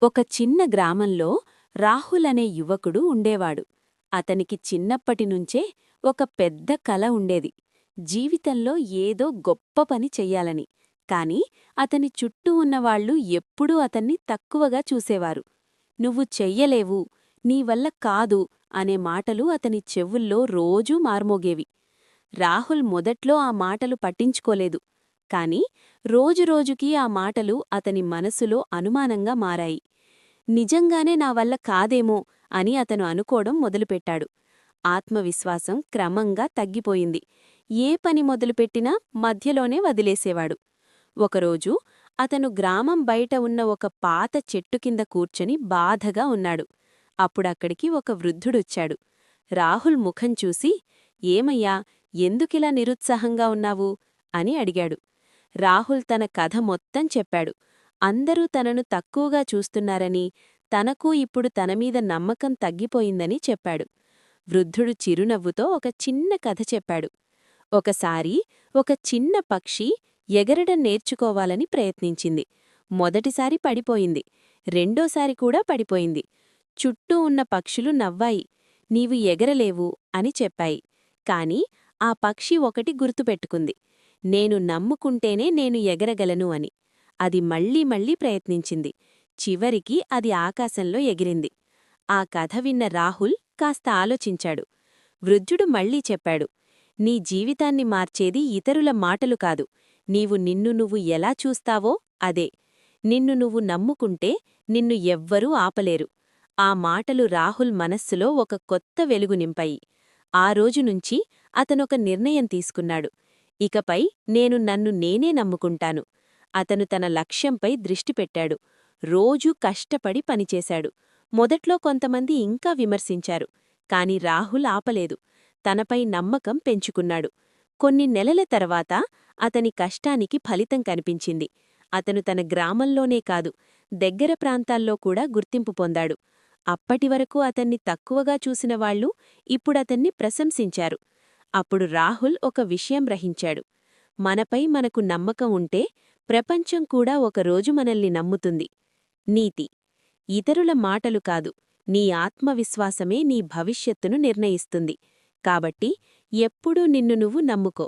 ఒక చిన్న గ్రామంలో రాహుల్ అనే యువకుడు ఉండేవాడు. అతనికి చిన్నప్పటినుంచే ఒక పెద్ద కల ఉండేది. జీవితంలో ఏదో గొప్ప పని చెయ్యాలని. కాని అతని చుట్టూ ఉన్నవాళ్లు ఎప్పుడూ అతన్ని తక్కువగా చూసేవారు. నువ్వు చెయ్యలేవు, నీవల్ల కాదు అనే మాటలు అతని చెవుల్లో రోజూ మార్మోగేవి. రాహుల్ మొదట్లో ఆ మాటలు పట్టించుకోలేదు. కాని రోజురోజుకీ ఆ మాటలు అతని మనసులో అనుమానంగా మారాయి. నిజంగానే నా వల్ల కాదేమో అని అతను అనుకోవడం మొదలుపెట్టాడు. ఆత్మవిశ్వాసం క్రమంగా తగ్గిపోయింది. ఏ పని మొదలుపెట్టినా మధ్యలోనే వదిలేసేవాడు. ఒకరోజు అతను గ్రామం బయట ఉన్న ఒక పాత చెట్టు కింద కూర్చొని బాధగా ఉన్నాడు. అప్పుడక్కడికి ఒక వృద్ధుడొచ్చాడు. రాహుల్ ముఖం చూసి, ఏమయ్యా, ఎందుకిలా నిరుత్సాహంగా ఉన్నావు అని అడిగాడు. రాహుల్ తన కథ మొత్తం చెప్పాడు. అందరూ తనను తక్కువగా చూస్తున్నారని, తనకు ఇప్పుడు తనమీద నమ్మకం తగ్గిపోయిందని చెప్పాడు. వృద్ధుడు చిరునవ్వుతో ఒక చిన్న కథ చెప్పాడు. ఒకసారి ఒక చిన్న పక్షి ఎగరడం నేర్చుకోవాలని ప్రయత్నించింది. మొదటిసారి పడిపోయింది. రెండోసారి కూడా పడిపోయింది. చుట్టూ ఉన్న పక్షులు నవ్వాయి. నీవు ఎగరలేవు అని చెప్పాయి. కాని ఆ పక్షి ఒకటి గుర్తుపెట్టుకుంది. నేను నమ్ముకుంటేనే నేను ఎగరగలను అని. అది మళ్లీ మళ్లీ ప్రయత్నించింది. చివరికి అది ఆకాశంలో ఎగిరింది. ఆ కథ విన్న రాహుల్ కాస్త ఆలోచించాడు. వృద్ధుడు మళ్లీ చెప్పాడు, నీ జీవితాన్ని మార్చేది ఇతరుల మాటలు కాదు, నీవు నిన్ను నువ్వు ఎలా చూస్తావో అదే. నిన్ను నువ్వు నమ్ముకుంటే నిన్ను ఎవ్వరూ ఆపలేరు. ఆ మాటలు రాహుల్ మనస్సులో ఒక కొత్త వెలుగు నింపాయి. ఆ రోజునుంచి అతనొక నిర్ణయం తీసుకున్నాడు. ఇకపై నేను నన్ను నేనే నమ్ముకుంటాను. అతను తన లక్ష్యంపై దృష్టి పెట్టాడు. రోజూ కష్టపడి పనిచేశాడు. మొదట్లో కొంతమంది ఇంకా విమర్శించారు. కాని రాహుల్ ఆపలేదు. తనపై నమ్మకం పెంచుకున్నాడు. కొన్ని నెలల తర్వాత అతని కష్టానికి ఫలితం కనిపించింది. అతను తన గ్రామంలోనే కాదు, దగ్గర ప్రాంతాల్లో కూడా గుర్తింపు పొందాడు. అప్పటివరకు అతన్ని తక్కువగా చూసినవాళ్లు ఇప్పుడతన్ని ప్రశంసించారు. అప్పుడు రాహుల్ ఒక విషయం గ్రహించాడు. మనపై మనకు నమ్మకం ఉంటే ప్రపంచం కూడా ఒకరోజు మనల్ని నమ్ముతుంది. నీతి: ఇతరుల మాటలు కాదు, నీ ఆత్మవిశ్వాసమే నీ భవిష్యత్తును నిర్ణయిస్తుంది. కాబట్టి ఎప్పుడూ నిన్ను నువ్వు నమ్ముకో.